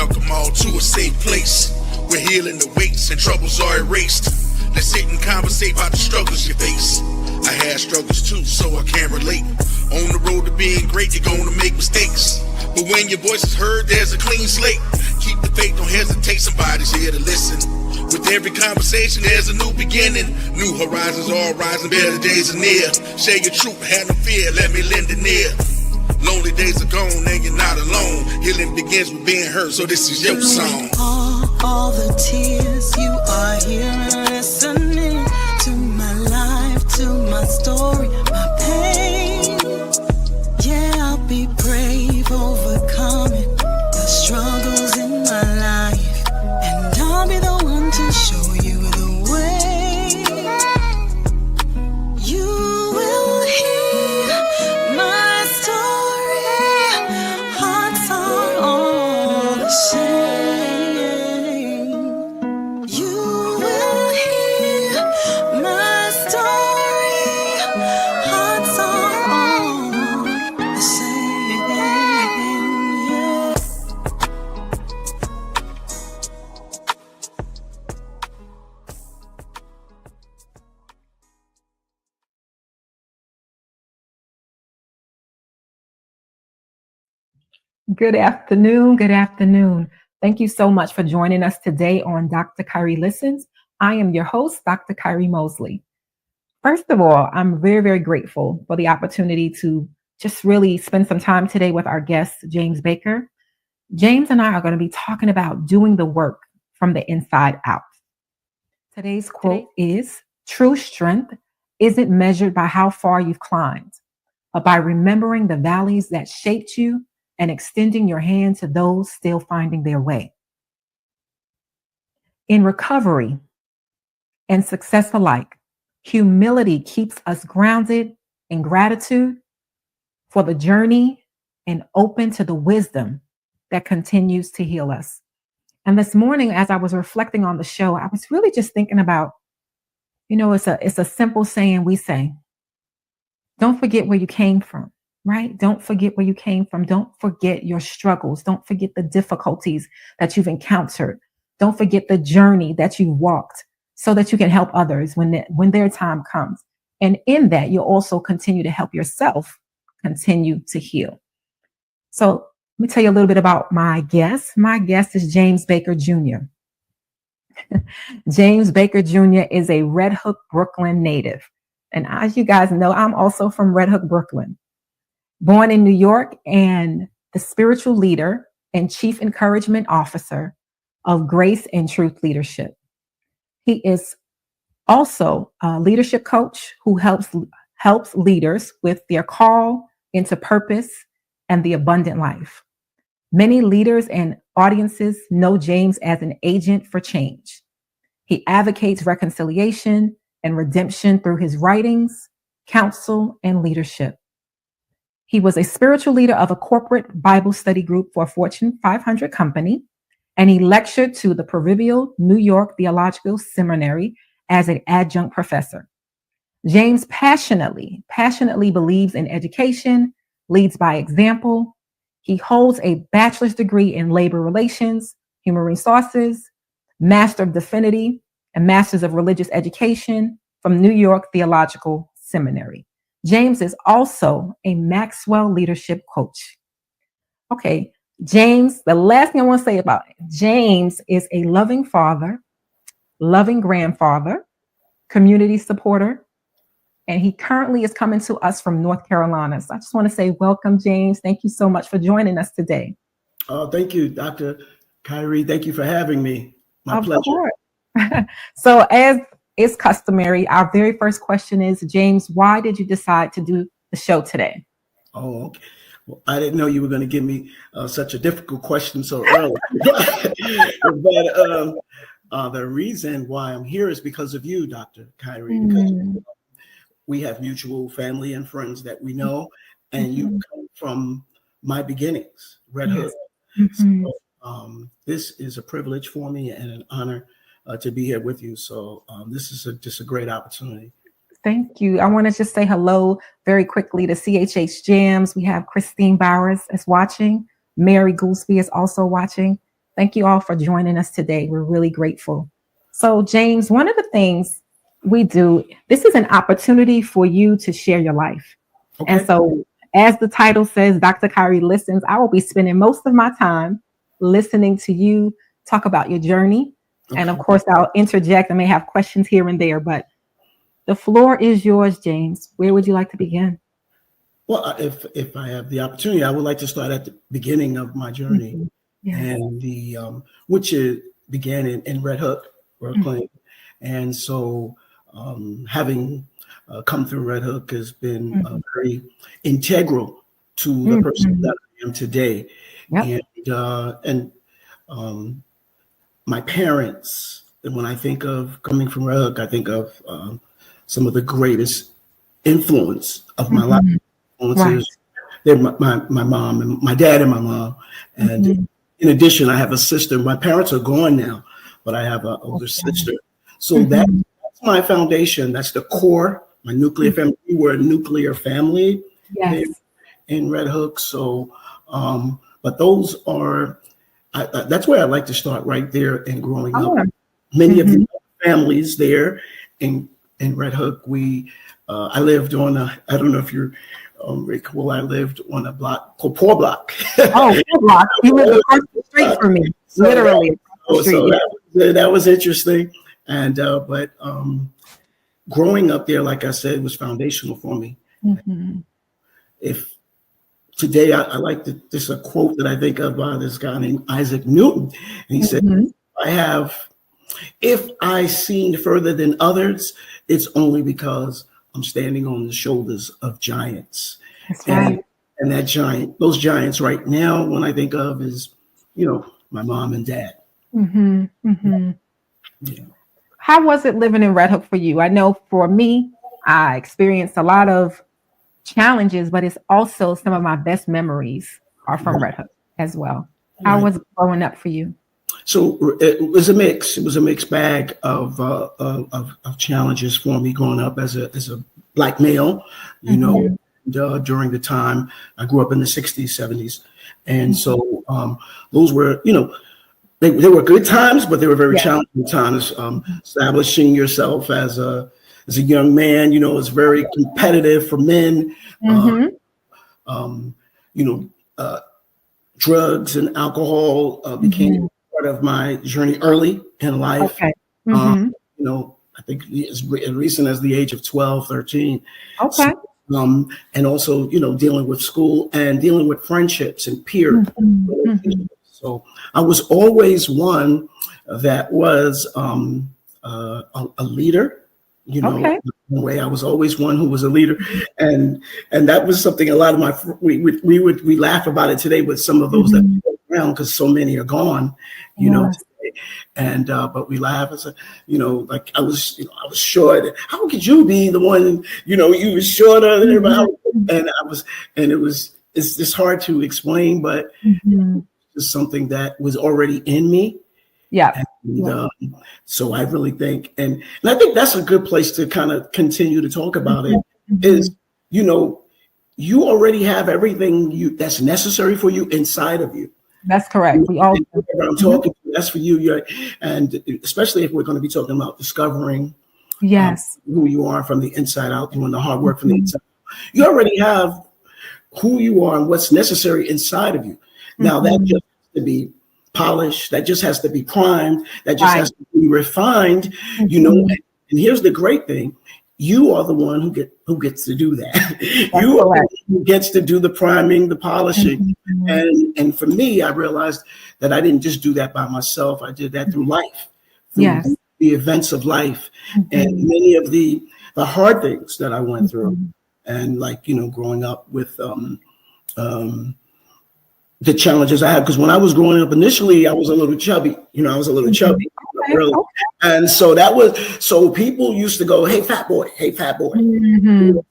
welcome all to a safe place where healing awaits and troubles are erased. Let's sit and conversate about the struggles you face. I had struggles too, so I can relate. On the road to being great, you're gonna make mistakes. But when your voice is heard, there's a clean slate. Keep the faith, don't hesitate, somebody's here to listen. With every conversation, there's a new beginning. New horizons all rising, better days are near. Share your truth, have no fear, let me lend an ear. Lonely days are gone and you're not alone. Healing begins with being heard, so this is your song. All the tears, you are here and listening to my life, to my story, my pain. Yeah, I'll be brave, overcoming the struggles in my life, and I'll be the one to show you the way. You will hear my story. Hearts are all the same. You will hear my story. Hearts are all the same. Yeah. Good afternoon. Good afternoon. Thank you so much for joining us today on Dr. Kyri Listens. I am your host, Dr. Kyri Mosley. First of all, I'm very, very grateful for the opportunity to just really spend some time today with our guest, James Baker. James and I are going to be talking about doing the work from the inside out. Today's quote is, "True strength isn't measured by how far you've climbed, but by remembering the valleys that shaped you and extending your hand to those still finding their way." In recovery and success alike, humility keeps us grounded in gratitude for the journey and open to the wisdom that continues to heal us. And this morning, as I was reflecting on the show, I was really just thinking about, it's a simple saying we say, don't forget where you came from. Right? Don't forget where you came from. Don't forget your struggles. Don't forget the difficulties that you've encountered. Don't forget the journey that you walked so that you can help others when their time comes. And in that, you'll also continue to help yourself continue to heal. So let me tell you a little bit about my guest. My guest is James Baker Jr. James Baker Jr. is a Red Hook, Brooklyn native. And as you guys know, I'm also from Red Hook, Brooklyn. Born in New York and the spiritual leader and chief encouragement officer of Grace and Truth Leadership. He is also a leadership coach who helps leaders with their call into purpose and the abundant life. Many leaders and audiences know James as an agent for change. He advocates reconciliation and redemption through his writings, counsel, and leadership. He was a spiritual leader of a corporate Bible study group for a Fortune 500 company, and he lectured to the proverbial New York Theological Seminary as an adjunct professor. James passionately believes in education, leads by example. He holds a bachelor's degree in labor relations, human resources, Master of Divinity, and Masters of Religious Education from New York Theological Seminary. James is also a Maxwell leadership coach. Okay, James, the last thing I want to say about it, James is a loving father, loving grandfather, community supporter, and he currently is coming to us from North Carolina. So I just want to say welcome, James. Thank you so much for joining us today. Oh, thank you, Dr. Kyri. Thank you for having me. My pleasure. Course. So as is customary, our very first question is, James, why did you decide to do the show today? Oh, okay. Well, I didn't know you were going to give me such a difficult question so early. But the reason why I'm here is because of you, Dr. Kyri, because we have mutual family and friends that we know, and you come from my beginnings, Red Hook. So, this is a privilege for me and an honor to be here with you. So this is just a great opportunity. Thank you. I want to just say hello very quickly to CHH Jams. We have Christine Bowers is watching. Mary Goolsby is also watching. Thank you all for joining us today. We're really grateful. So, James, one of the things we do, this is an opportunity for you to share your life. Okay. And so, as the title says, Dr. Kyri Listens, I will be spending most of my time listening to you talk about your journey. Okay. And of course, I'll interject. I may have questions here and there, but the floor is yours, James. Where would you like to begin? Well, if I have the opportunity, I would like to start at the beginning of my journey. Mm-hmm. Yes. And the which began in Red Hook, Brooklyn. Mm-hmm. And so having come through Red Hook has been very integral to the person that I am today. Yep. And my parents, and when I think of coming from Red Hook, I think of some of the greatest influence of my life. Right. They're my mom and my dad and my mom. And in addition, I have a sister. My parents are gone now, but I have an older sister. So that's my foundation. That's the core, my nuclear family. We were a nuclear family in Red Hook. So, but those are, that's where I like to start right there and growing up. Many of the families there in Red Hook, I lived on I don't know if you're recall, I lived on a block called Poor Block. Oh, Poor Block. You lived across the street from me, literally. So that was interesting. And but growing up there, like I said, was foundational for me. Mm-hmm. If today I like this a quote that I think of by this guy named Isaac Newton. And he said, if I seen further than others, it's only because I'm standing on the shoulders of giants. That's right. And those giants right now, when I think of is, my mom and dad. Mm-hmm. Mm-hmm. Yeah. How was it living in Red Hook for you? I know for me, I experienced a lot of challenges, but it's also some of my best memories are from Red Hook as well. How was it growing up for you? So it was a mix. It was a mixed bag of challenges for me growing up as a Black male, during the time I grew up in the 60s, 70s. And so those were, they were good times, but they were very challenging times. Establishing yourself as a young man, it's very competitive for men. Drugs and alcohol became part of my journey early in life. Okay. I think as recent as the age of 12, 13. Okay. So, and also, dealing with school and dealing with friendships and peer relationships. So I was always one that was a leader. In a way, I was always one who was a leader, and that was something a lot of we laugh about it today with some of those that go around because so many are gone, today. And but we laugh and say, like I was short. How could you be the one? You were shorter than everybody, it's just hard to explain, but it's something that was already in me. Yeah. And, so I really think, and I think that's a good place to kind of continue to talk about it is, you already have everything that's necessary for you inside of you. That's correct. We all. I'm talking. That's for you. And especially if we're going to be talking about discovering, who you are from the inside out, doing the hard work from the inside. You already have who you are and what's necessary inside of you. Now that just has to be polished. That just has to be primed. That just has to be refined. And here's the great thing. You are the one who gets to do that. You are the one who gets to do the priming, the polishing. And for me, I realized that I didn't just do that by myself. I did that through life, through the events of life, and many of the hard things that I went through. And growing up with the challenges I had, because when I was growing up initially, I was a little chubby. Really. And so people used to go, hey, fat boy. And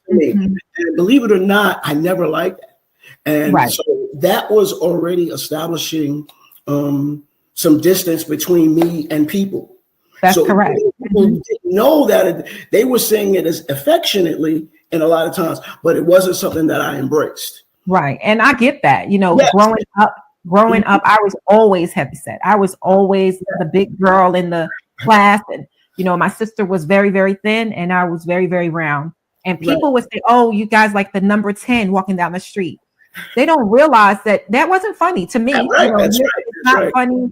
believe it or not, I never liked that. And so that was already establishing some distance between me and people. That's correct. People didn't know that they were saying it as affectionately in a lot of times, but it wasn't something that I embraced. Right. And I get that, growing up Growing up, I was always heavyset. I was always the big girl in the class. And, my sister was very, very thin and I was very, very round. And people would say, oh, you guys like the number 10 walking down the street. They don't realize that wasn't funny to me. It's not funny.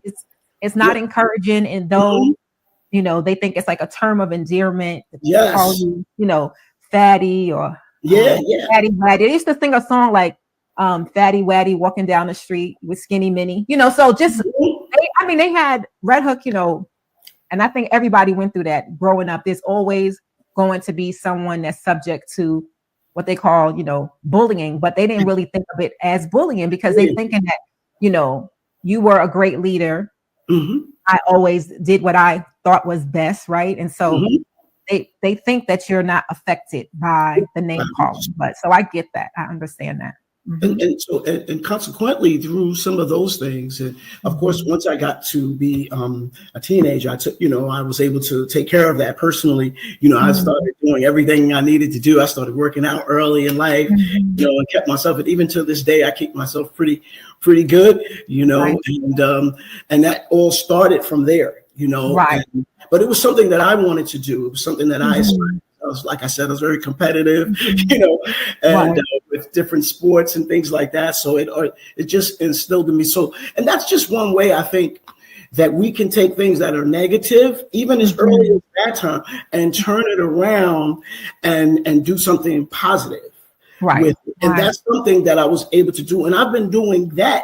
It's not encouraging. And though, they think it's like a term of endearment. Yes. Call you, fatty or fatty waddy. They used to sing a song like fatty waddy walking down the street with skinny mini, so just, they had Red Hook, and I think everybody went through that growing up. There's always going to be someone that's subject to what they call, bullying, but they didn't really think of it as bullying because they're thinking that, you were a great leader. Mm-hmm. I always did what I thought was best. Right. And so they think that you're not affected by the name calling, but so I get that. I understand that. Mm-hmm. And consequently through some of those things, and of course, once I got to be a teenager, I was able to take care of that personally. I started doing everything I needed to do. I started working out early in life, and kept myself. And even to this day, I keep myself pretty good, and that all started from there, Right. But it was something that I wanted to do. It was something that I was, like I said, I was very competitive, and with different sports and things like that. So it just instilled in me. So, and that's just one way I think that we can take things that are negative, even as early as that time, and turn it around and do something positive. Right. And that's something that I was able to do. And I've been doing that,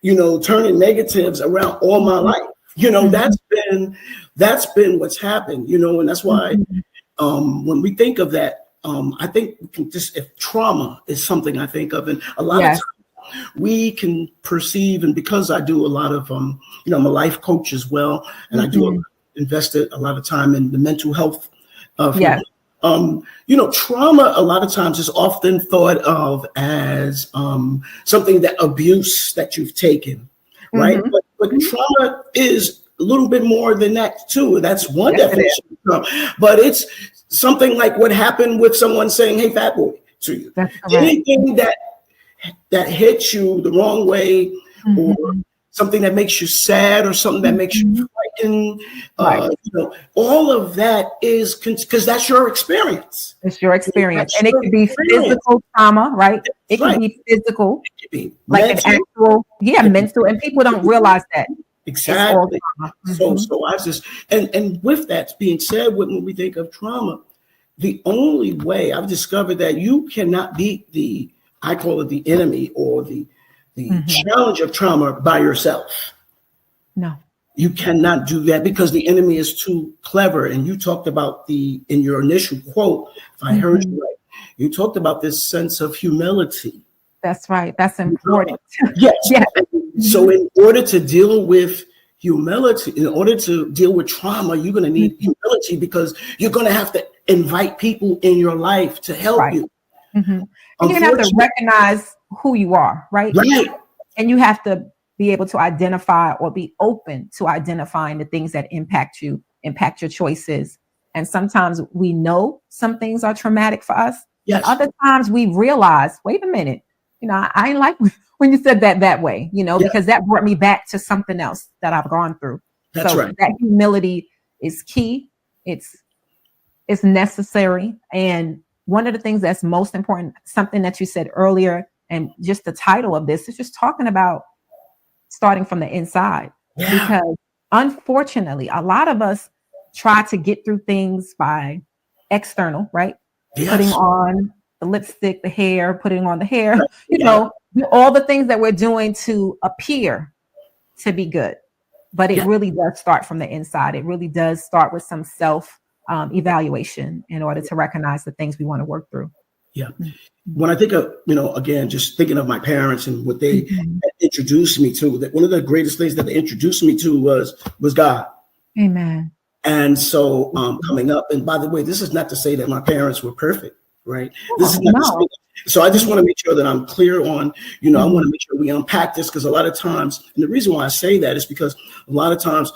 turning negatives around all my life. That's been what's happened, and that's why when we think of that, I think we can if trauma is something I think of, and a lot of times we can perceive, and because I do a lot of, I'm a life coach as well, and I do invested a lot of time in the mental health of trauma a lot of times is often thought of as something that abuse that you've taken, right? But trauma is a little bit more than that too. That's one definition of trauma. But it's something like what happened with someone saying, "Hey, fat boy," to you. Anything that hits you the wrong way, or something that makes you sad, or something that makes you frightened. All of that is because that's your experience. It's your experience. And it could be physical trauma, right? It can be physical, it can be like mental. An actual, mental. And people don't realize that. Exactly. So I just, and with that being said, when we think of trauma, the only way I've discovered that you cannot beat I call it the enemy or the challenge of trauma by yourself. No. You cannot do that because the enemy is too clever. And you talked about in your initial quote, if I heard you right, you talked about this sense of humility. That's right. That's important. Yes. So in order to deal with humility, in order to deal with trauma, you're going to need humility because you're going to have to invite people in your life to help you. And you have to recognize who you are, right? Right. And you have to be able to identify or be open to identifying the things that impact you, impact your choices. And sometimes we know some things are traumatic for us. Yes. Other times we realize, wait a minute, I ain't like when you said that way, because that brought me back to something else that I've gone through. That's right. That humility is key. It's necessary. And one of the things that's most important, something that you said earlier, and just the title of this is just talking about starting from the inside. Because unfortunately, a lot of us try to get through things by external, right? Putting on the lipstick, the hair, putting on the hair, all the things that we're doing to appear to be good. But it really does start from the inside. It really does start with some self evaluation in order to recognize the things we want to work through. Yeah. When I think of, again, just thinking of my parents and what they introduced me to, that one of the greatest things that they introduced me to was God. Amen. And so coming up, and by the way, this is not to say that my parents were perfect, right? This is not to say that. So I just want to make sure that I'm clear on, I want to make sure we unpack this because a lot of times, and the reason why I say that is because a lot of times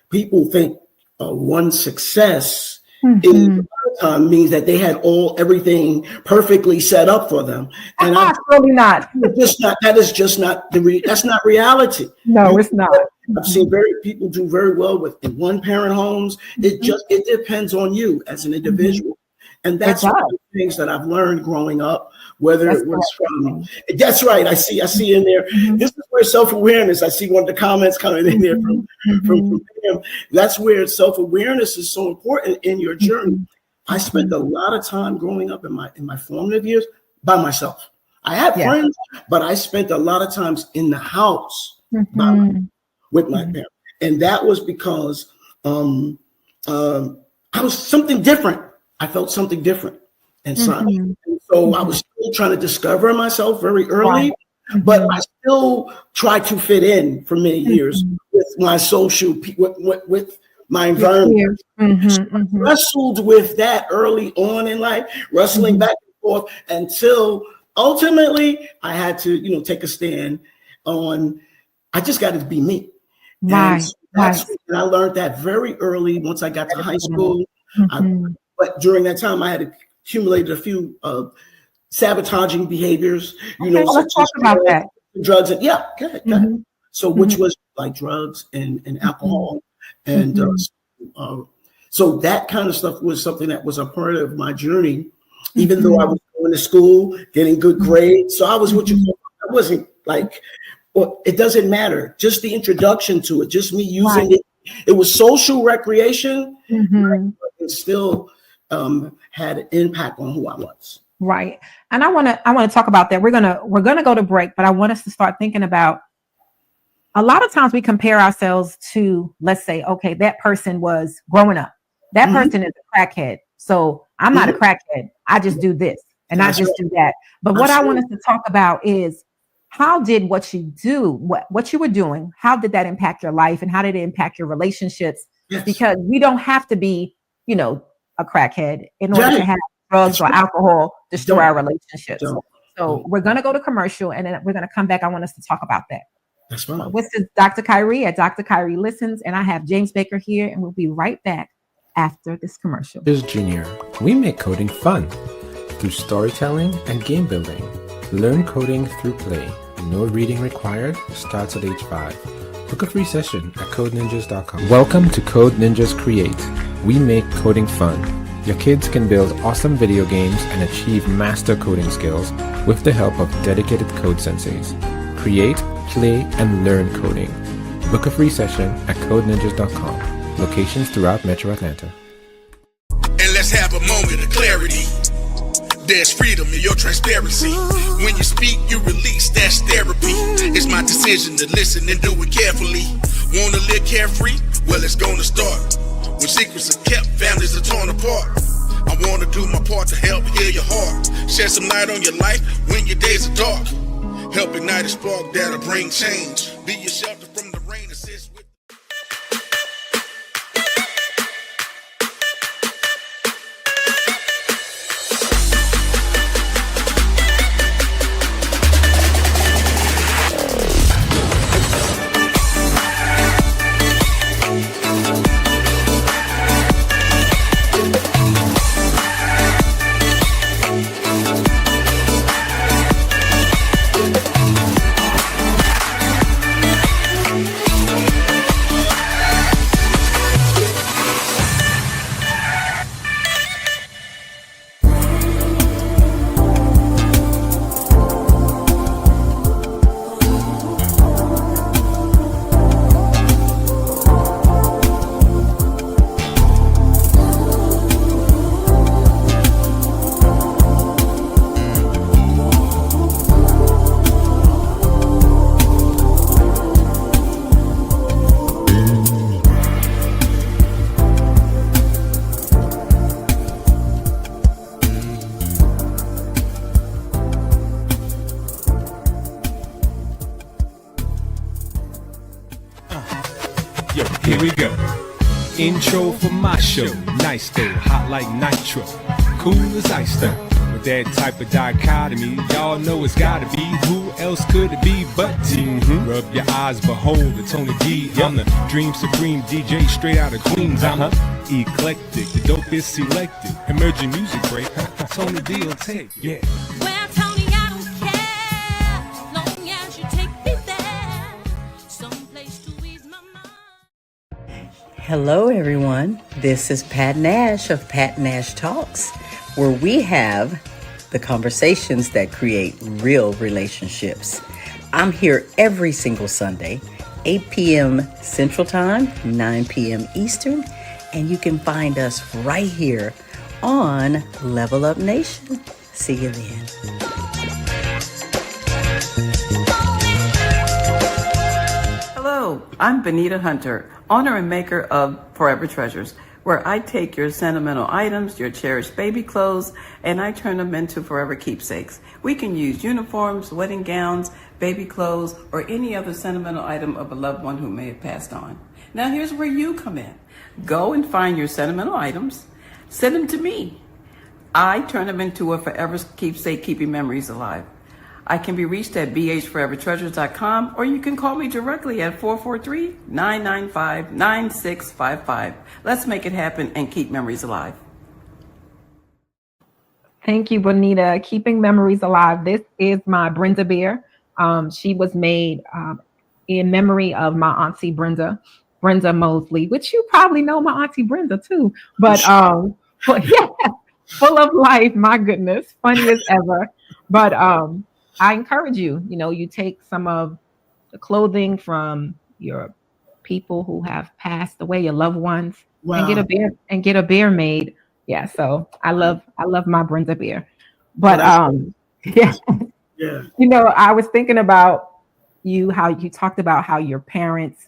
people think one success means that they had everything perfectly set up for them. And Probably not. That is just not that's not reality. No, it's not. I've seen people do very well in one parent homes. It depends on you as an individual. And that's one of the things that I've learned growing up, whether it was from, that's right. I see in there, this is where self-awareness, I see one of the comments coming in there from him. That's where self-awareness is so important in your journey. I spent a lot of time growing up in my formative years by myself. I had friends, but I spent a lot of times in the house with my parents. And that was because I was something different. I felt something different inside. And so I was still trying to discover myself very early, but I still tried to fit in for many years with my social, with my environment. Wrestled with that early on in life, wrestling back and forth until ultimately I had to, take a stand on, I just got to be me. And I learned that very early once I got to high school. But during that time, I had accumulated a few sabotaging behaviors, let's talk about that. Drugs and go ahead. So which was like drugs and alcohol. And so that kind of stuff was something that was a part of my journey, even though I was going to school, getting good grades. So I was I wasn't like, well, it doesn't matter. Just the introduction to it, just me using it. It was social recreation. It still had an impact on who I was. Right. And I want to talk about that. We're going to go to break, but I want us to start thinking about, a lot of times we compare ourselves to, let's say, okay, that person was growing up. That person is a crackhead. So I'm not a crackhead. I just do this and I just do that. But what I want us to talk about is, how did what you do, what you were doing, how did that impact your life, and how did it impact your relationships? Because we don't have to be, a crackhead in order to have drugs or alcohol destroy our relationships. So we're going to go to commercial, and then we're going to come back. I want us to talk about that. That's right. This is Dr. Kyri at Dr. Kyri Listens, and I have James Baker here, and we'll be right back after this commercial. Here's Junior. We make coding fun through storytelling and game building. Learn coding through play. No reading required. Starts at age 5. Book a free session at codeninjas.com. Welcome to Code Ninjas Create. We make coding fun. Your kids can build awesome video games and achieve master coding skills with the help of dedicated code senseis. Create, play, and learn coding. Book a free session at codeninjas.com. Locations throughout Metro Atlanta. And let's have a moment of clarity. There's freedom in your transparency. When you speak, you release, that's therapy. It's my decision to listen and do it carefully. Wanna live carefree? Well, it's gonna start. When secrets are kept, families are torn apart. I wanna do my part to help heal your heart. Shed some light on your life when your days are dark. Help ignite a spark that'll bring change. Be your shelter from the rain, assist with. Here we go. Intro for my show. Nice though, hot like nitro. Cool as ice though. that type of dichotomy. Y'all know it's gotta be. Who else could it be but T? Rub your eyes, behold the Tony D. I'm the Dream Supreme DJ straight out of Queens. I'm eclectic, the dope is selected. Emerging music break, Tony D will take. Yeah. Well, Tony, I don't care, long as you take me there, someplace to ease my mind. Hello, everyone. This is Pat Nash of Pat Nash Talks, where we have the conversations that create real relationships. I'm here every single Sunday, 8 p.m. Central Time, 9 p.m. Eastern, and you can find us right here on Level Up Nation. See you then. Hello, I'm Benita Hunter, owner and maker of Forever Treasures, where I take your sentimental items, your cherished baby clothes, and I turn them into forever keepsakes. We can use uniforms, wedding gowns, baby clothes, or any other sentimental item of a loved one who may have passed on. Now here's where you come in. Go and find your sentimental items, send them to me. I turn them into a forever keepsake, keeping memories alive. I can be reached at bhforevertreasures.com, or you can call me directly at 443-995-9655. Let's make it happen and keep memories alive. Thank you, Bonita. Keeping memories alive. This is my Brenda beer. She was made in memory of my auntie Brenda Mosley, which you probably know my auntie Brenda too. But yeah, full of life. My goodness, funny as ever. But I encourage you. You take some of the clothing from your people who have passed away, your loved ones, and get a beer made. Yeah, so I love my Brenda beer. But yeah. I was thinking about how you talked about how your parents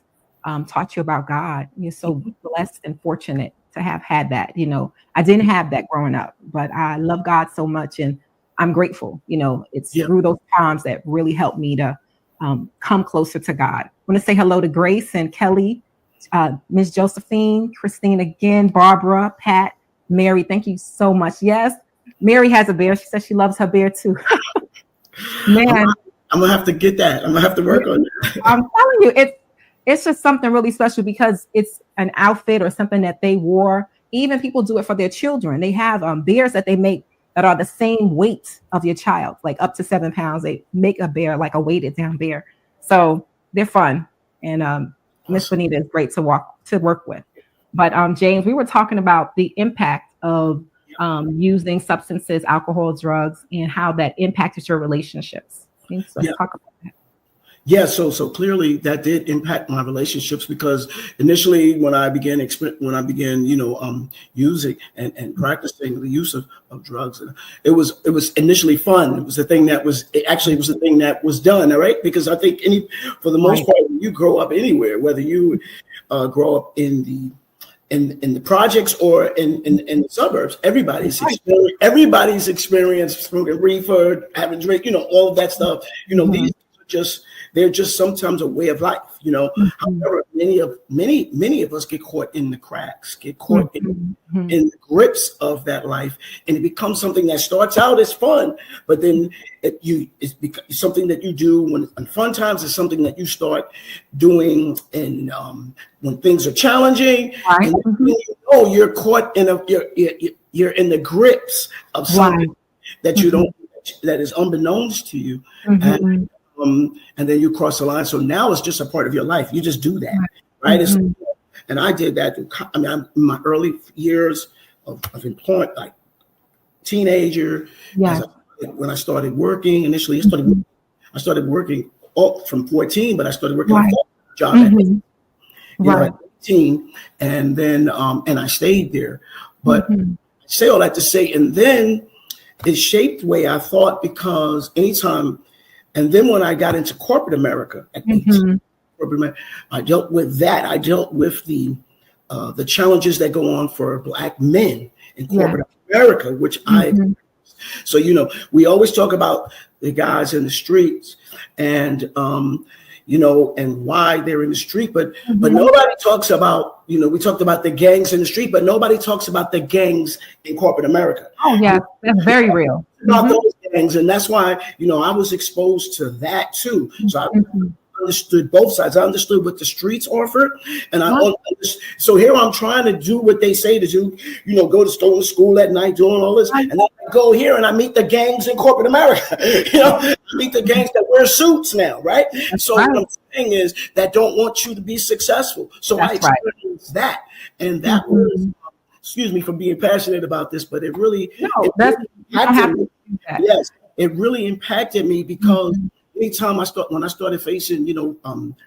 taught you about God. You're so blessed and fortunate to have had that. I didn't have that growing up, but I love God so much, and I'm grateful. It's through those times that really helped me to come closer to God. I want to say hello to Grace and Kelly, Miss Josephine, Christine again, Barbara, Pat, Mary. Thank you so much. Yes, Mary has a bear. She says she loves her bear too. Man, I'm gonna have to get that. I'm gonna have to work on that. I'm telling you, it's just something really special because it's an outfit or something that they wore. Even people do it for their children. They have bears that they make that are the same weight of your child, like up to 7 pounds. They make a bear, like a weighted down bear. So they're fun. And Miss Bonita is great to work with. But James, we were talking about the impact of using substances, alcohol, drugs, and how that impacted your relationships. Let's talk about that. Yeah, so clearly that did impact my relationships, because initially when I began using and practicing the use of drugs, it was initially fun. It was the thing that was done, all right? Because I think for the most part, when you grow up anywhere, whether you grow up in the projects or in the suburbs, everybody's experienced smoking reefer, having drink, all of that stuff. These they're just sometimes a way of life, However, many of us get caught in the cracks, get caught in the grips of that life, and it becomes something that starts out as fun, but then it's something that you do when fun times is something that you start doing, and when things are challenging, and you're caught you're in the grips of something that you don't, that is unbeknownst to you. And then you cross the line. So now it's just a part of your life. You just do that, right? And I did that. I'm in my early years of employment, like teenager. When I started working, initially, I started working from 14, but I started working a job at 18, and then and I stayed there. But I say all that to say, and then it shaped the way I thought, because anytime. And then when I got into corporate America, at 18, I dealt with that. I dealt with the challenges that go on for Black men in corporate America, which so we always talk about the guys in the streets, and and why they're in the street. But nobody talks about, we talked about the gangs in the street, but nobody talks about the gangs in corporate America. Oh yeah, that's very real. About those gangs, and that's why I was exposed to that too. So I understood both sides. I understood what the streets offered, and so here I'm trying to do what they say to do. Go to school at night, doing all this, and then I go here and I meet the gangs in corporate America. I meet the gangs that wear suits now, right? So what I'm saying is that don't want you to be successful. So I experienced that, and that was. Excuse me for being passionate about this, but it really yes, it really impacted me because. Anytime when I started facing,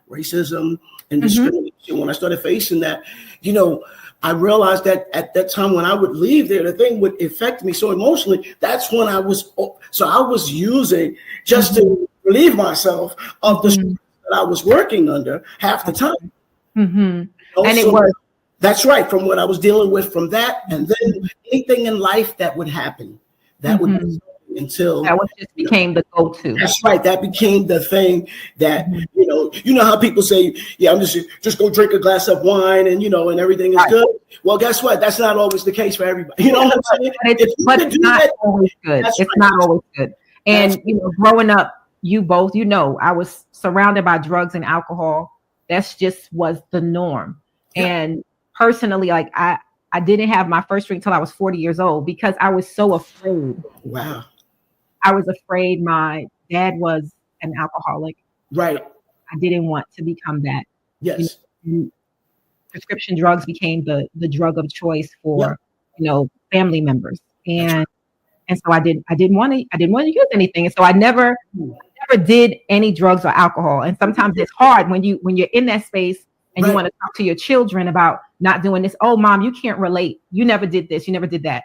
racism and discrimination, when I started facing that, I realized that at that time when I would leave there, the thing would affect me so emotionally. That's when I was using just to relieve myself of the stress that I was working under half the time. And it was. That's right. From what I was dealing with from that, and then anything in life that would happen, that would be until that just became the go-to. That's right. That became the thing that how people say, yeah, I'm just go drink a glass of wine and and everything is good. Well, guess what? That's not always the case for everybody. You know what I'm saying? But it's not always good. It's not always good. And growing up, you both, I was surrounded by drugs and alcohol. That's just was the norm. Yeah. And personally, like I didn't have my first drink till I was 40 years old because I was so afraid. Wow. I was afraid my dad was an alcoholic. Right. I didn't want to become that. Yes. Prescription drugs became the drug of choice for, family members. And so I didn't want to use anything. And so I never did any drugs or alcohol. And sometimes it's hard when you're in that space and you want to talk to your children about not doing this. Oh, mom, you can't relate. You never did this. You never did that.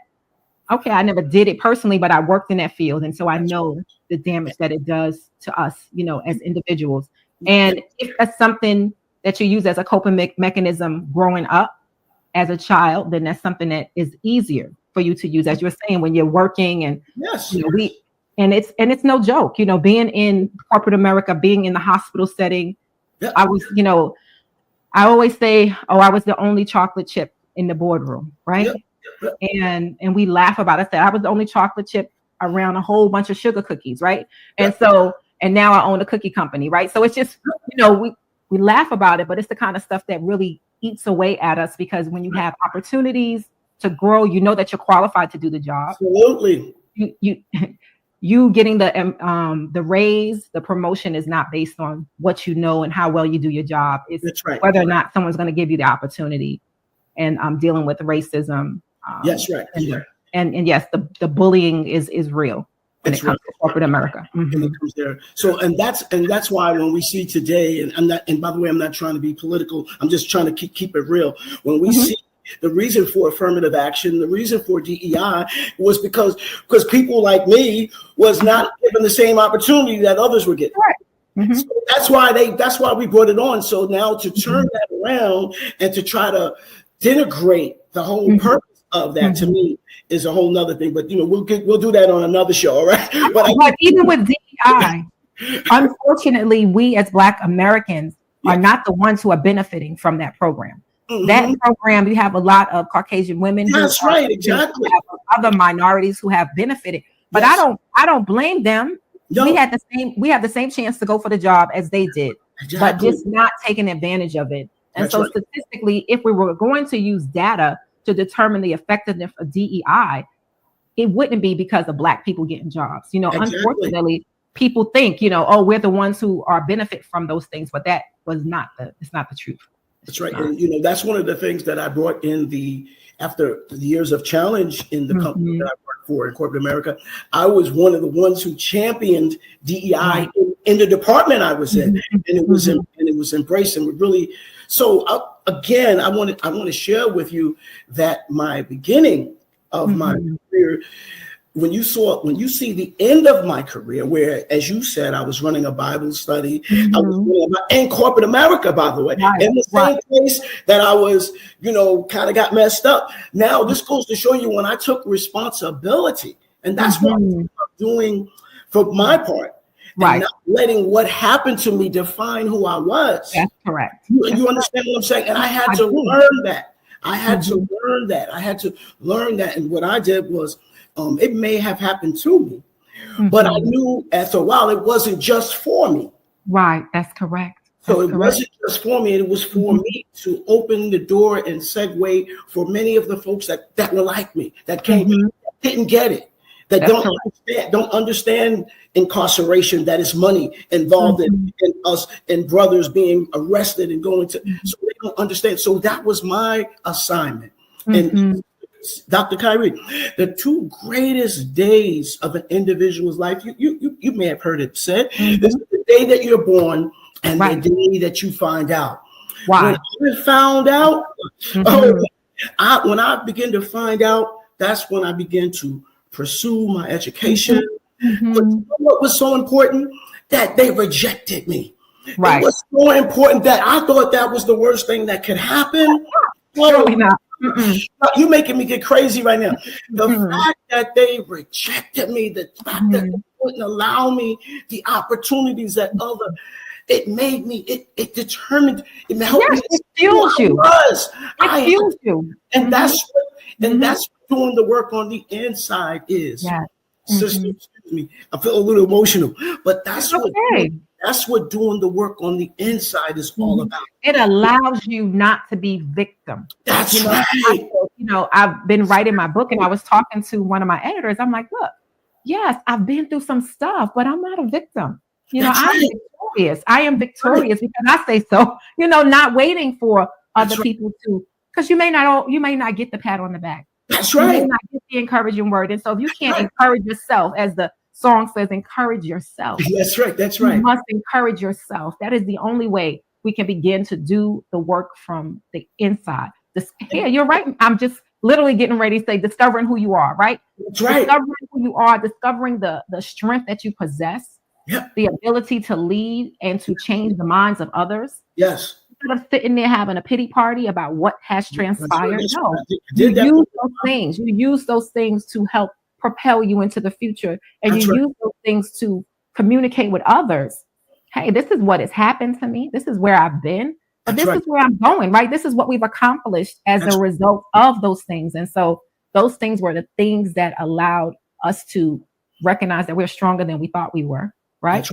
Okay, I never did it personally, but I worked in that field. And so I know the damage that it does to us, as individuals. And if that's something that you use as a coping mechanism growing up as a child, then that's something that is easier for you to use, as you were saying, when you're working. And it's no joke, being in corporate America, being in the hospital setting. I was, I always say, I was the only chocolate chip in the boardroom, right? And we laugh about it. I was the only chocolate chip around a whole bunch of sugar cookies, right? And now I own a cookie company, right? So it's just, we laugh about it, but it's the kind of stuff that really eats away at us, because when you have opportunities to grow, that you're qualified to do the job. Absolutely. You getting the raise, the promotion is not based on what you know and how well you do your job. It's whether or not someone's going to give you the opportunity. And dealing with racism. Yes, right. And yes, the bullying is real when it comes to corporate America. And it comes there. So and that's why when we see today, and by the way, I'm not trying to be political. I'm just trying to keep it real. When we see the reason for affirmative action, the reason for DEI was because people like me was not given the same opportunity that others were getting. Right. So that's why we brought it on. So now to turn that around and to try to denigrate the whole purpose of that, to me, is a whole nother thing. But we'll do that on another show, all right? But even with DEI, unfortunately, we as Black Americans are not the ones who are benefiting from that program. That program, you have a lot of Caucasian women. That's right, exactly. Other minorities who have benefited, but I don't blame them. No. We have the same chance to go for the job as they did, but just not taking advantage of it. And statistically, if we were going to use data to determine the effectiveness of DEI, it wouldn't be because of Black people getting jobs. Unfortunately, people think, we're the ones who are benefit from those things, but that was not it's not the truth. That's right. And, that's one of the things that I brought in after the years of challenge in the company that I worked for in corporate America. I was one of the ones who championed DEI in the department I was in, and it was embraced, and we really. So again, I want to share with you that my beginning of my career, when you see the end of my career, where, as you said, I was running a Bible study, I was in corporate America, by the way, in the same place that I was, kind of got messed up. Now, this goes to show you when I took responsibility, and that's what I'm doing for my part. Right. and not letting what happened to me define who I was. That's correct. You understand what I'm saying? And I had to learn that. I had to learn that. I had to learn that. And what I did was, it may have happened to me, but I knew after a while it wasn't just for me. Right. That's correct. So it wasn't just for me, it was for me to open the door and segue for many of the folks that were like me, that came, didn't get it, that don't understand incarceration, that is money involved in us and brothers being arrested and going to, so they don't understand. So that was my assignment. And Dr. Kyri, the two greatest days of an individual's life, you may have heard it said, this is the day that you're born and the day that you find out. Why? When I found out, when I begin to find out, that's when I begin to pursue my education. But you know what was so important? That they rejected me. Right. It was so important that I thought that was the worst thing that could happen. Surely not. You're making me get crazy right now. The fact that they rejected me, the fact that they wouldn't allow me the opportunities that other, it made me, it determined, it helped me. It fuels you. It fuels you. And that's what doing the work on the inside is. Yeah. Sister, excuse me, I feel a little emotional, but that's what doing the work on the inside is all about. It allows you not to be victim. That's right. I've been writing my book and I was talking to one of my editors. I'm like, look, yes, I've been through some stuff, but I'm not a victim. I'm victorious. I am victorious because I say so, not waiting for other people to, because you may not get the pat on the back. That's right. You may not get the encouraging word. And so if you can't encourage yourself, as the song says, encourage yourself. That's right. That's right. You must encourage yourself. That is the only way we can begin to do the work from the inside. Yeah, you're right. I'm just literally getting ready to say discovering who you are, right? That's right. Discovering who you are, discovering the strength that you possess, the ability to lead and to change the minds of others. Yes. Instead of sitting there having a pity party about what has transpired. No, you use those things. You use those things to help propel you into the future, and you use those things to communicate with others. Hey, this is what has happened to me. This is where I've been, but this is where I'm going. Right? This is what we've accomplished as a result of those things, and so those things were the things that allowed us to recognize that we're stronger than we thought we were. Right?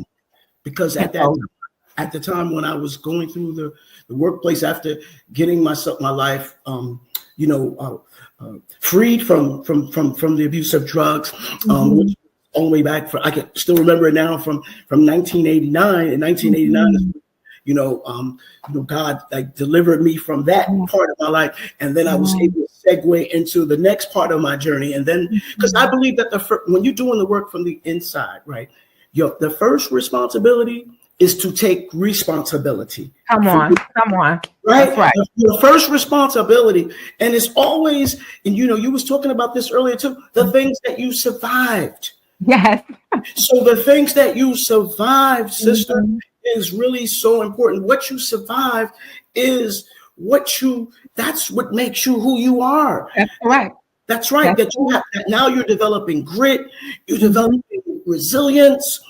Because at the time when I was going through the workplace after getting my life, freed from the abuse of drugs, which all the way back I can still remember it now from 1989. In 1989, God delivered me from that part of my life, and then I was able to segue into the next part of my journey. And then, because I believe that when you're doing the work from the inside, right, the first responsibility is to take responsibility. Come on. Right? That's right. The first responsibility. And it's always, and you was talking about this earlier too, the things that you survived. Yes. So the things that you survived, sister, is really so important. What you survived is that's what makes you who you are. That's correct. That's right. That now you're developing grit, you're developing resilience,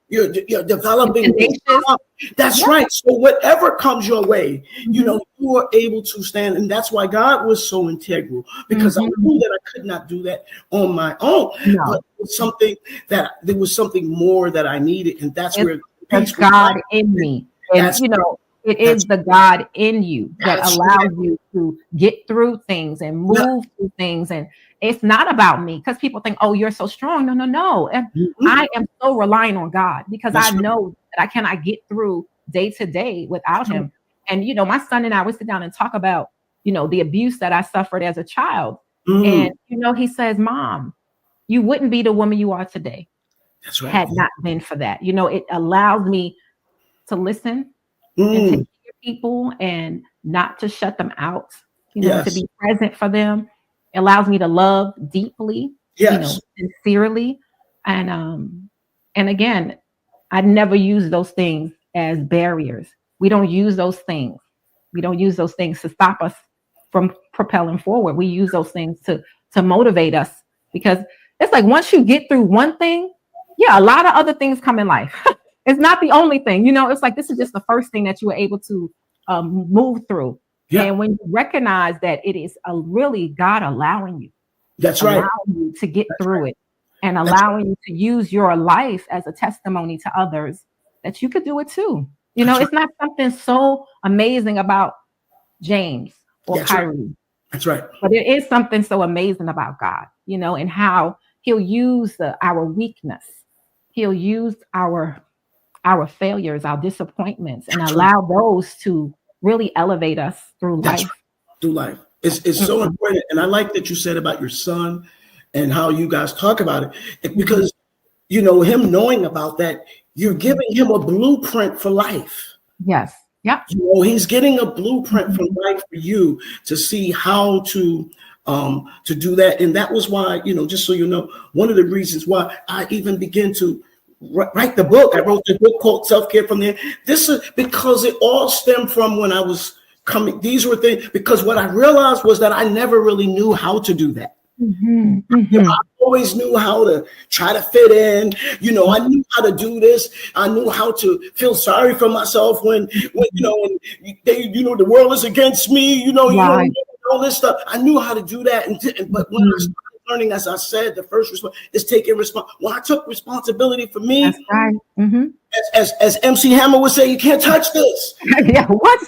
you're developing. That's right. So whatever comes your way, you are able to stand, and that's why God was so integral, because I knew that I could not do that on my own. But there was something more that I needed, and that's where there's God in me, and it is the God in you that allows you to get through things and move through things. And it's not about me, because people think, oh, you're so strong. No. And I am so relying on God, because I know that I cannot get through day to day without him. And, my son and I would sit down and talk about, the abuse that I suffered as a child. And, he says, Mom, you wouldn't be the woman you are today. That's right. Had not been for that. It allowed me to listen and to hear people and not to shut them out, to be present for them. It allows me to love deeply, sincerely. And again, I never use those things as barriers. We don't use those things. We don't use those things to stop us from propelling forward. We use those things to motivate us, because it's like once you get through one thing, Yeah, a lot of other things come in life. It's not the only thing. It's like this is just the first thing that you were able to move through. Yeah. And when you recognize that it is really God allowing you. That's right. Allowing you to get through it and allowing you to use your life as a testimony to others that you could do it too. It's not something so amazing about James or Kyri. That's right. But it is something so amazing about God, and how he'll use our weakness. He'll use our failures, our disappointments, and allow those to really elevate us through life. Right. Through life. It's so important. And I like that you said about your son and how you guys talk about it, because, him knowing about that, you're giving him a blueprint for life. Yes. Yeah. He's getting a blueprint from life for you to see how to do that. And that was why, just so you know, one of the reasons why I even began to write the book. I wrote the book called Self-Care from There. This is because it all stemmed from when I was coming. These were things, because what I realized was that I never really knew how to do that. Mm-hmm. Mm-hmm. I always knew how to try to fit in. I knew how to do this. I knew how to feel sorry for myself when the world is against me. Right. All this stuff. I knew how to do that. But when I started learning, as I said, the first response is taking response. When I took responsibility for me, that's right. Mm-hmm. as MC Hammer would say, you can't touch this. Yeah, what?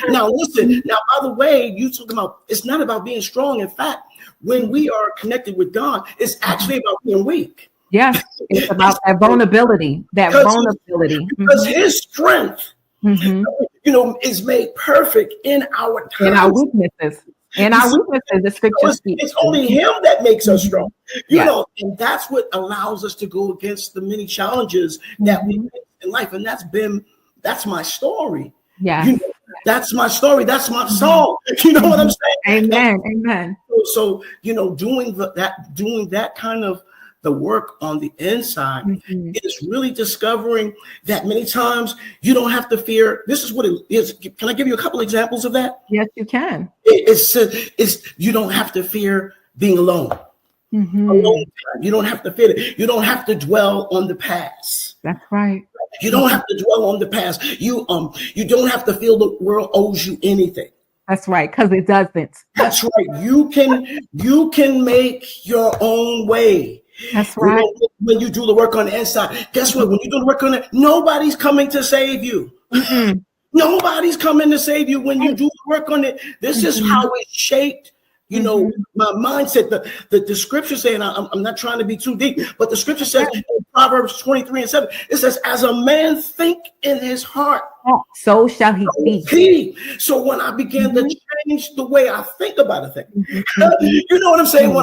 Now listen. Now, by the way, you talking about, it's not about being strong. In fact, when we are connected with God, it's actually about being weak. Yes, it's about that vulnerability. Because His strength, is made perfect in our time. In our weaknesses. The scripture speaks. It's only Him that makes us strong. And that's what allows us to go against the many challenges that we face in life. And that's my story. Yeah. That's my story. That's my song. You know what I'm saying? Amen. So, doing that kind of the work on the inside is really discovering that many times you don't have to fear. This is what it is. Can I give you a couple examples of that? Yes, you can. It's you don't have to fear being alone. Alone time. You don't have to fear it. You don't have to dwell on the past. That's right. You don't have to dwell on the past. You don't have to feel the world owes you anything. That's right, because it doesn't. That's right. You can make your own way. That's right. When you do the work on the inside, guess what? When you do the work on it, nobody's coming to save you. Nobody's coming to save you when you do the work on it. This is how it shaped. My mindset, the scripture saying, I'm not trying to be too deep, but the scripture says in Proverbs 23:7, it says, as a man think in his heart, so shall he be. So when I began to change the way I think about a thing, you know what I'm saying?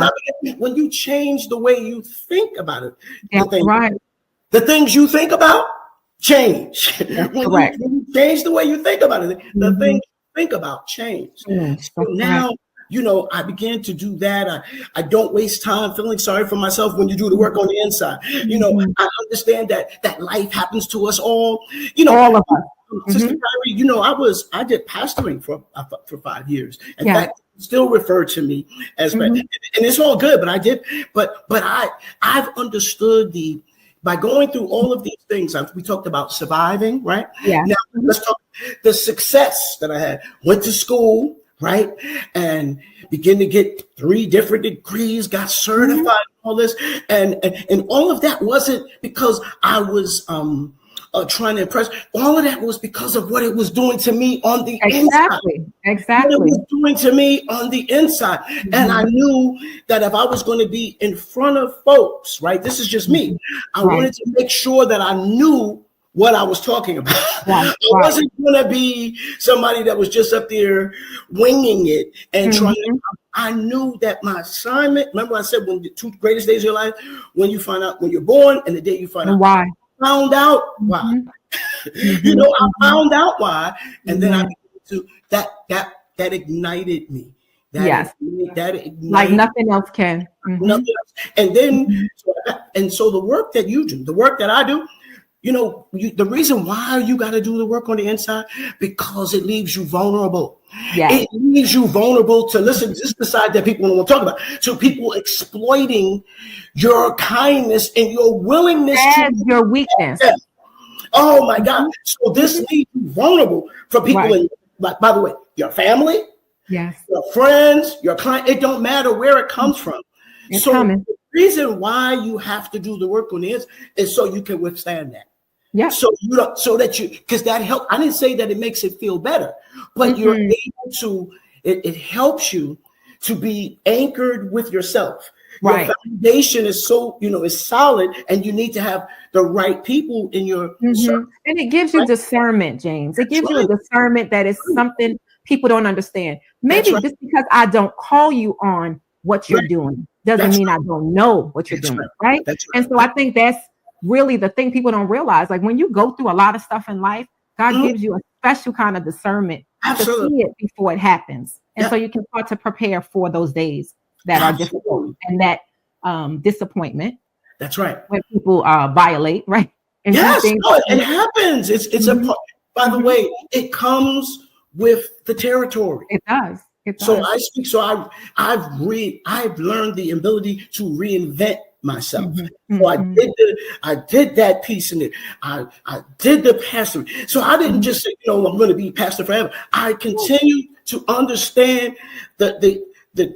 When you change the way you think about it, the things you think about change. When you change the way you think about it, the things you think about change. So now, I began to do that. I don't waste time feeling sorry for myself when you do the work on the inside. I understand that life happens to us all. All of us. Sister Kyri, I did pastoring for 5 years. In fact, still refer to me as, and it's all good, but I've understood by going through all of these things. We talked about surviving, right? Yeah. Now let's talk the success that I had. Went to school, right? And begin to get 3 different degrees, got certified, all this. And all of that wasn't because I was trying to impress. All of that was because of what it was doing to me on the inside. Exactly. What it was doing to me on the inside. And I knew that if I was going to be in front of folks, right? This is just me. I wanted to make sure that I knew what I was talking about. I wasn't going to be somebody that was just up there winging it and trying to. I knew that my assignment, remember I said when the 2 greatest days of your life, when you find out when you're born and the day you find out why. Found out why. I found out why. And then I began to that ignited me. That ignited like nothing else can. Nothing else. And then so the work that you do, the work that I do, You know, the reason why you got to do the work on the inside, because it leaves you vulnerable. Yes. It leaves you vulnerable to, listen, this is the side that people don't want to talk about. So people exploiting your kindness and your willingness as your weakness. Oh my God. So this leaves you vulnerable for people in, by the way, your family, yes, your friends, your client. It don't matter where it comes from. It's so coming. the reason why you have to do the work on this is so you can withstand that. Yeah. So you don't, so that you, because that help. I didn't say that it makes it feel better, but you're able to. It helps you to be anchored with yourself. Right. Your foundation is so, is solid, and you need to have the right people in your circle. And it gives you discernment, James. It gives you a discernment that is something people don't understand. Maybe just because I don't call you on what you're doing doesn't mean I don't know what you're doing, right? And so I think that's really the thing people don't realize. Like when you go through a lot of stuff in life, God gives you a special kind of discernment to see it before it happens. And so you can start to prepare for those days that are difficult and that disappointment. That's right. When people violate, right? And yes, it happens. It's a by the way, it comes with the territory. It does. So I speak. So I've learned the ability to reinvent myself. So I did that piece in it. I did the pastor. So I didn't just say, I'm going to be pastor forever. I continue to understand the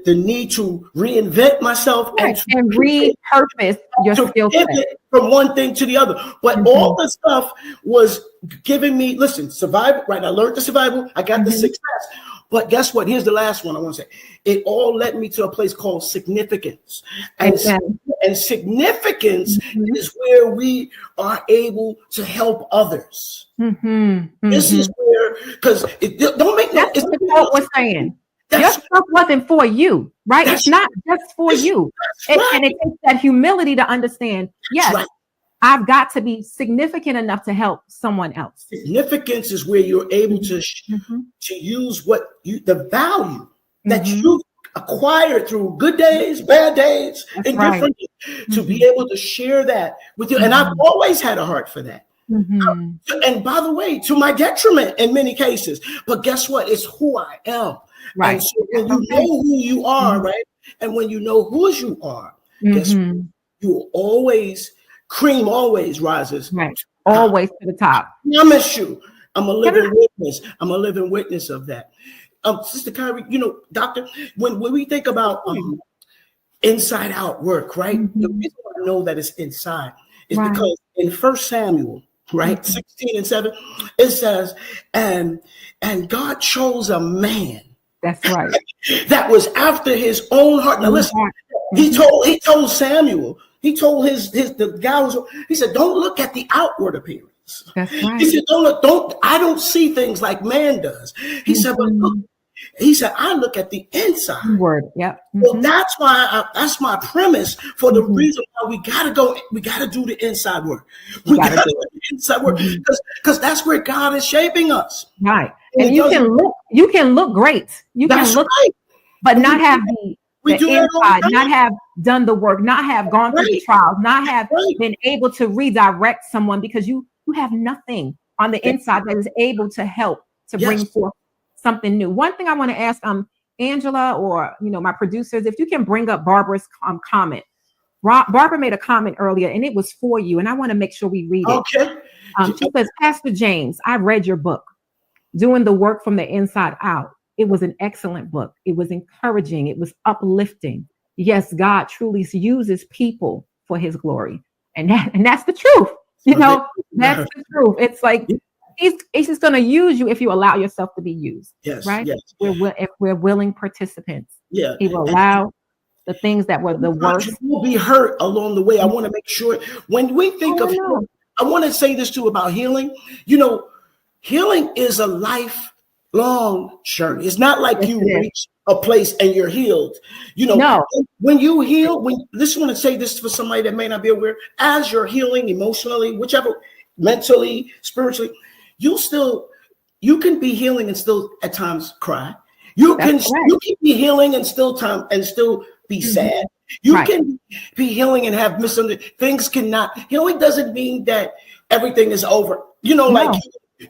need to reinvent myself and repurpose your skill set from one thing to the other. But all the stuff was giving me, survival, right? I learned the survival. I got the success. But guess what? Here's the last one I want to say. It all led me to a place called significance. And significance is where we are able to help others. This is where, because it don't make that's what the quote was saying. Your stuff wasn't for you, right? It's not just for you. And it takes that humility to understand, yes, I've got to be significant enough to help someone else. Significance is where you're able to use the value that you acquired through good days, bad days, and different to be able to share that with you. And I've always had a heart for that. And by the way, to my detriment in many cases. But guess what? It's who I am. Right. And so when you know who you are, right? And when you know whose you are, guess what? You always, cream always rises. Right. Always to the top. I promise you. I'm a living witness. I'm a living witness of that. Sister Kyri, doctor, when we think about inside out work, right? The reason I know that it's inside is because in 1 Samuel, right, 16:7, it says, and God chose a man. That's right. That was after his own heart. Now listen, he told Samuel, he told the guy he said, don't look at the outward appearance. That's right. He said, I don't see things like man does. He said, but look, I look at the inside. Word. Yep. Well, that's why that's my premise for the reason why we gotta do the inside work. We gotta do the inside work because that's where God is shaping us. Right. And you can look great. You can look, but not have the inside, not have done the work, not have gone through the trials, not have been able to redirect someone because you have nothing on the inside that is able to help to bring forth something new. One thing I want to ask Angela or my producers, if you can bring up Barbara's comment. Barbara made a comment earlier and it was for you, and I want to make sure we read it. Okay. She says, Pastor James, I read your book, Doing the Work from the Inside Out. It was an excellent book. It was encouraging. It was uplifting. Yes, God truly uses people for his glory. And that's the truth. That's the truth. It's like he's just going to use you if you allow yourself to be used. Yes. Right? Yes. If we're willing participants. Yeah. He will allow the things that were the worst. You will be hurt along the way. I want to make sure when we think of healing, I want to say this too about healing. Healing is a lifelong journey. It's not like you reach a place and you're healed. When you heal, I want to say this for somebody that may not be aware, as you're healing emotionally, whichever, mentally, spiritually, you can be healing and still at times cry. You can be healing and still be sad. You can be healing and have misunderstandings. Healing doesn't mean that everything is over. You know, like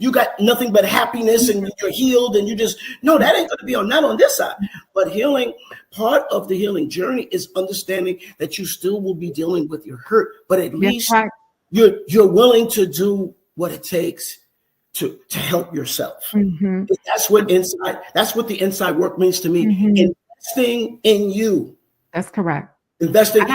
you got nothing but happiness and you're healed and you just, no, that ain't going to be not on this side. But healing, part of the healing journey is understanding that you still will be dealing with your hurt, but at least you're willing to do what it takes to help yourself. That's what the inside work means to me. Investing in you. That's correct. Investing.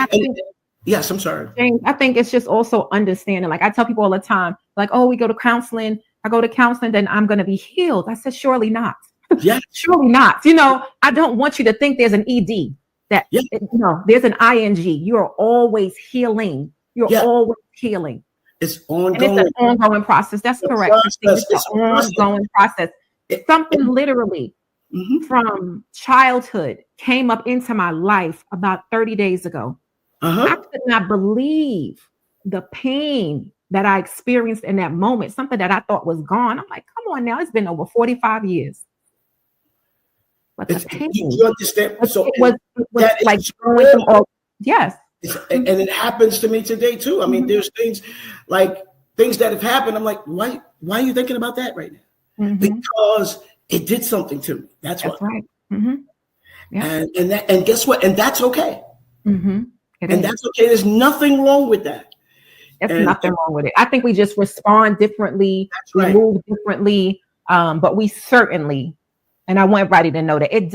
Yes, I'm sorry, James. I think it's just also understanding. Like I tell people all the time, like, oh, we go to counseling. I go to counseling, then I'm going to be healed. I said, surely not. Yes. Surely not. You know, I don't want you to think there's an ED. There's an ING. You are always healing. You're always healing. It's ongoing. And it's an ongoing process. That's correct. It's an ongoing process. Something literally from childhood came up into my life about 30 days ago. I could not believe the pain that I experienced in that moment, something that I thought was gone. I'm like, come on now, it's been over 45 years. But the pain, you understand? So it was like going through all, yes. And it happens to me today too. I mean, there's things that have happened. I'm like, why are you thinking about that right now? Because it did something to me. That's right. Yeah. And guess what? And that's okay. That's okay. There's nothing wrong with that. There's nothing wrong with it. I think we just respond differently. We move differently. But we certainly, and I want everybody to know that it's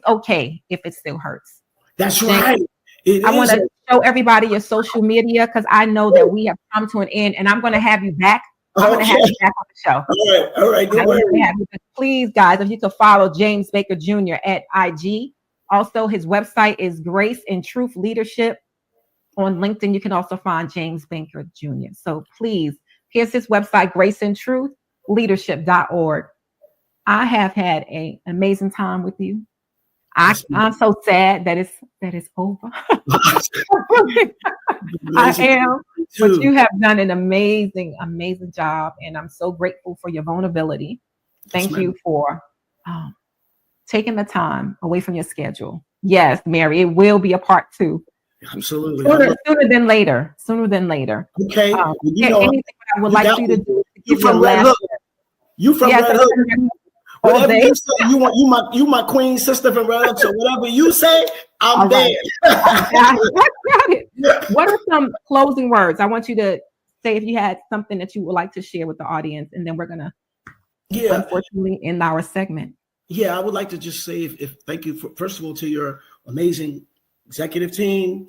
okay if it still hurts. That's right. I want to show everybody your social media because I know that we have come to an end, and I'm going to have you back. I'm going to have you back on the show. All right. Don't worry. Please, guys, if you could follow James Baker Jr. at IG. Also, his website is Grace and Truth Leadership. On LinkedIn, you can also find James Baker Jr. So please, here's his website, graceandtruthleadership.org. I have had an amazing time with you. I'm so sad that it's over. I am, but you have done an amazing, amazing job, and I'm so grateful for your vulnerability. Thank you for taking the time away from your schedule. Yes, Mary, it will be a part 2. Absolutely. Sooner than later. Okay. Anything I would like you to do. You from Red Hook. You from Red Hook. Whatever you say, you my queen sister from Red Hook. So whatever you say, I'm there. I got it. What are some closing words? I want you to say if you had something that you would like to share with the audience, and then we're gonna unfortunately end our segment. Yeah, I would like to just say thank you first of all to your amazing executive team,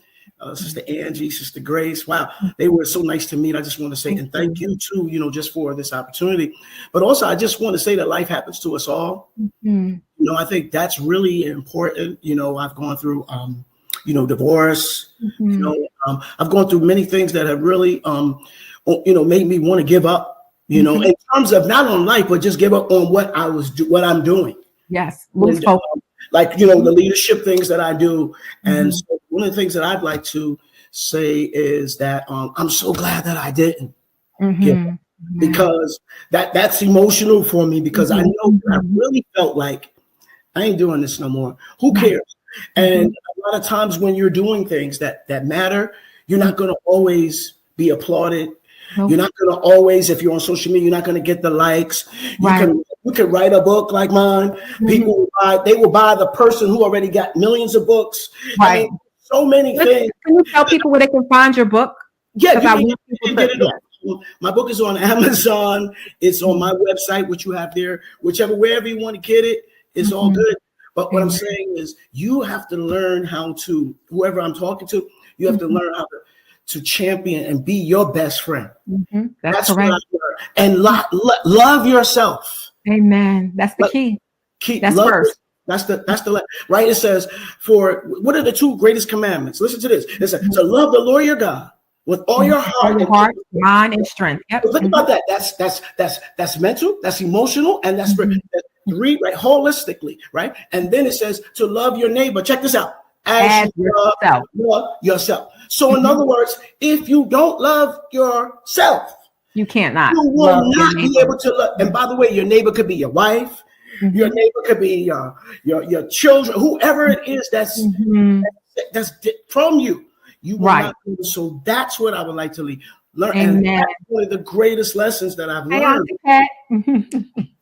Sister Angee, Sister Grace. Wow, they were so nice to meet. I just want to say and thank you too, just for this opportunity. But also, I just want to say that life happens to us all. I think that's really important. I've gone through, divorce. I've gone through many things that have really, made me want to give up. In terms of not on life, but just give up on what I'm doing. Yes, the leadership things that I do. And so one of the things that I'd like to say is that I'm so glad that I didn't. Because that's emotional for me, because I know that I really felt like I ain't doing this no more. Who cares? And a lot of times when you're doing things that matter, you're not going to always be applauded. You're not going to always, if you're on social media, you're not going to get the likes. You can write a book like mine. People will buy the person who already got millions of books. I mean, so many things. Can you tell people where they can find your book? Yeah, you can get it on. My book is on Amazon. It's on my website, which you have there. Wherever you want to get it, it's all good. But what I'm saying is you have to learn how to, whoever I'm talking to, you have to learn how to champion and be your best friend. That's correct. What I learned. And love yourself. Amen. That's the key. That's first. That's the right. It says, for what are the 2 greatest commandments? Listen to this. It says to love the Lord your God with all your heart, mind, and strength. Yep. Think about that. That's mental, that's emotional, and that's 3, right? Holistically, right? And then it says to love your neighbor. Check this out. As yourself. Love yourself. So in other words, if you don't love yourself, you cannot. You will not be able to love. And by the way, your neighbor could be your wife. Your neighbor could be your children, whoever it is that's from you. You will not do. So that's what I would like to leave. Learn, Amen. and that's one of the greatest lessons that I've Hey, learned. Auntie Pat.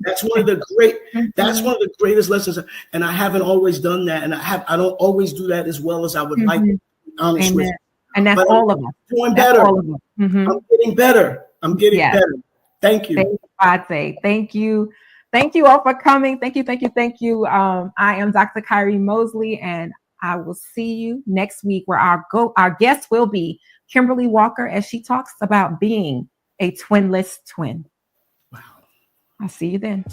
That's one of the greatest lessons, and I haven't always done that, and I don't always do that as well as I would like to be honest with you. And that's all of us. Doing better. All of us. I'm getting better. I'm getting better. Thank you. Thank you. Thank you all for coming. Thank you. I am Dr. Kyri Mosley, and I will see you next week where our guest will be Kimberly Walker as she talks about being a twinless twin. Wow. I'll see you then.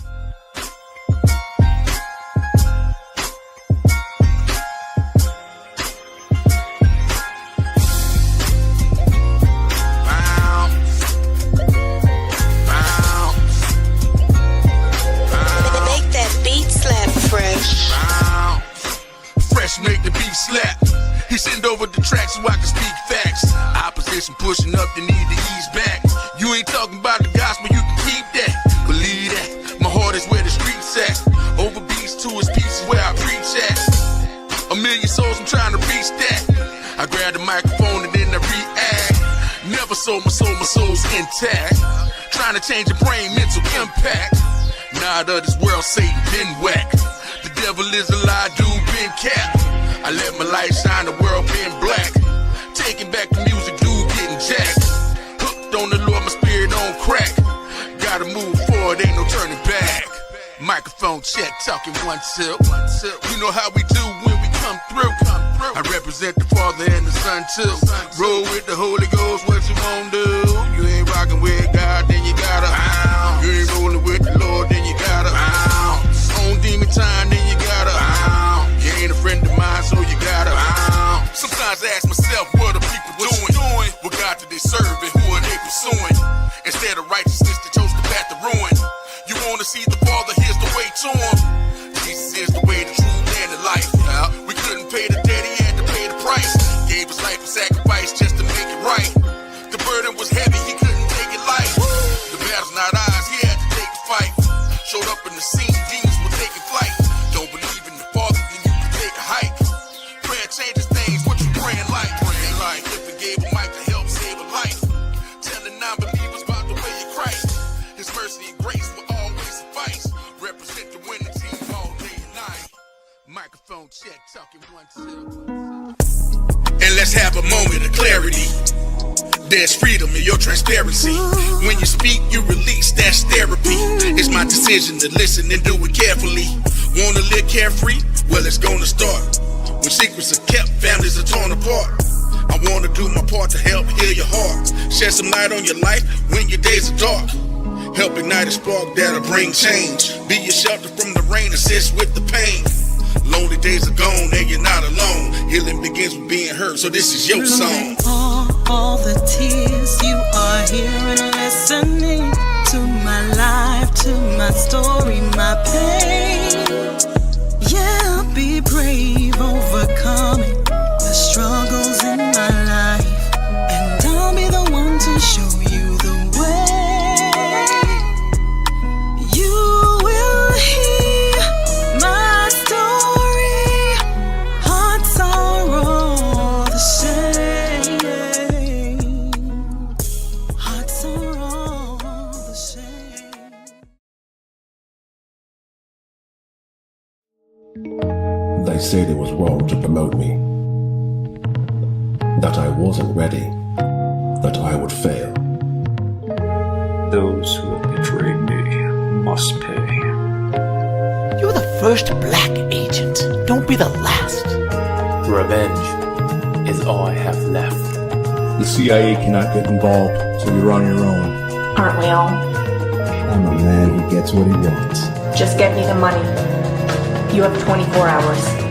Make that beat slap fresh. Fresh make the beat slap. He send over the track so I can speak facts. Opposition pushing up, they need to ease back. You ain't talking about the gospel, you can keep that. Believe that, my heart is where the streets at. Over beats to his pieces where I preach at. 1 million souls, I'm trying to reach that. I grab the microphone and then I react. Never sold my soul's intact. Trying to change your brain, mental impact. Not of this world, Satan been whacked. The devil is a lie, dude been capped. I let my light shine, the world been black. Taking back the music, dude getting jacked. Hooked on the Lord, my spirit on crack. Gotta move forward, ain't no turning back. Microphone check, talking 1 2. You know how we do when we come through. I represent the Father and the Son too. Roll with the Holy Ghost, what you won't do? You ain't rocking with God, then you gotta. You ain't rolling with the Lord, then you gotta. On demon time, then you gotta. You ain't a friend of mine, so you gotta. Sometimes I ask myself, what are people doing? What God do they serve and who are they pursuing? Instead of righteousness, they chose the path to ruin. You wanna see the Father, here's the way to him. Jesus is the way, the truth, and the life. We couldn't pay the debt, he had to pay the price. Gave his life a sacrifice just to make it right. The burden was heavy, he couldn't take it light. The battle's not ours, he had to take the fight. Showed up in the scene, demons were taking flight. Don't believe in the Father, then you can take a hike. Prayer changes things, what you praying like? If it gave a mic to help save a life. Telling non-believers about the way of Christ. His mercy and grace will always suffice. Represent the winning team all day and night. Microphone check, talking 1 2. And let's have a moment of clarity. There's freedom in your transparency. When you speak, you release, that's therapy. It's my decision to listen and do it carefully. Wanna live carefree? Well, it's gonna start. When secrets are kept, families are torn apart. I wanna do my part to help heal your heart. Shed some light on your life when your days are dark. Help ignite a spark that'll bring change. Be your shelter from the rain, assist with the pain. Lonely days are gone and you're not alone. Healing begins with being heard, so this is your song. All the tears you are hearing, listening to my life, to my story, my pain. Yeah, be brave, overcoming the struggles in my life, and I'll be the one to show you the way. You will hear my story. Hearts are all the same. Hearts are all the same. They said it was wrong to promote me, that I wasn't ready, that I would fail. Those who have betrayed me must pay. You're the first black agent. Don't be the last. Revenge is all I have left. The CIA cannot get involved, so you're on your own. Aren't we all? I'm a man who gets what he wants. Just get me the money. You have 24 hours.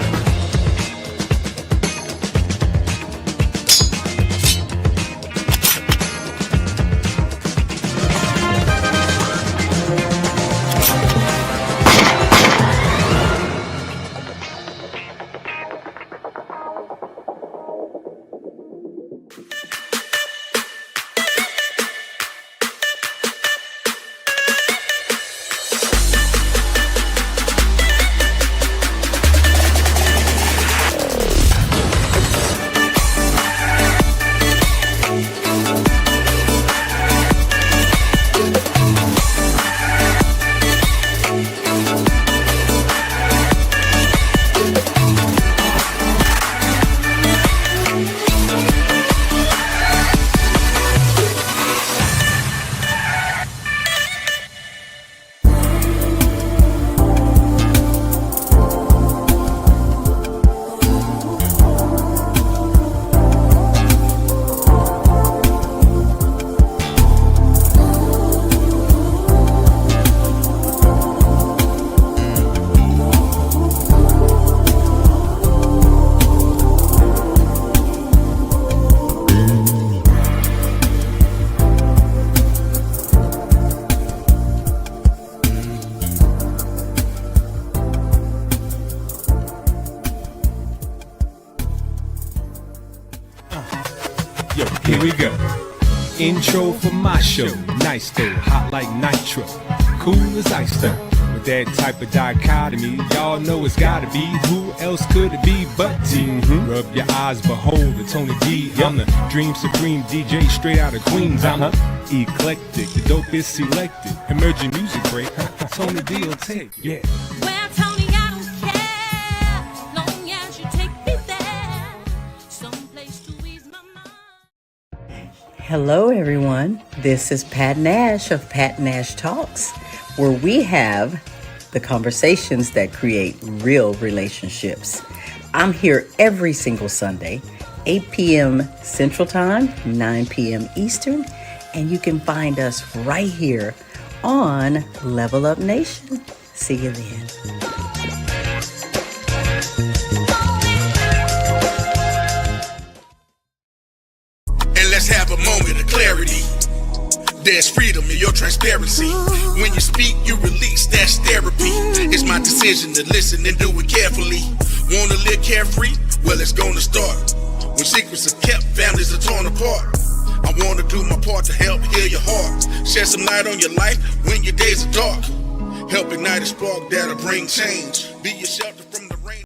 Yo, here we go. Intro for my show. Nice though, hot like nitro. Cool as ice though. With that type of dichotomy, y'all know it's gotta be. Who else could it be but T? Rub your eyes, behold the Tony D. I'm the Dream Supreme DJ straight out of Queens. I'm eclectic, the dopest selected. Emerging music break, Tony D will take, yeah. Well, Tony, I don't care, long as you take me there, someplace to ease my mind. Hello, everyone. This is Pat Nash of Pat Nash Talks, where we have the conversations that create real relationships. I'm here every single Sunday, 8 p.m. Central Time, 9 p.m. Eastern, and you can find us right here on Level Up Nation. See you then. And let's have a moment of clarity. There's freedom in your transparency. When you speak, you release, that's therapy. It's my decision to listen and do it carefully. Wanna live carefree? Well, it's gonna start. When secrets are kept, families are torn apart. I wanna do my part to help heal your heart. Shed some light on your life when your days are dark. Help ignite a spark that'll bring change. Be your shelter.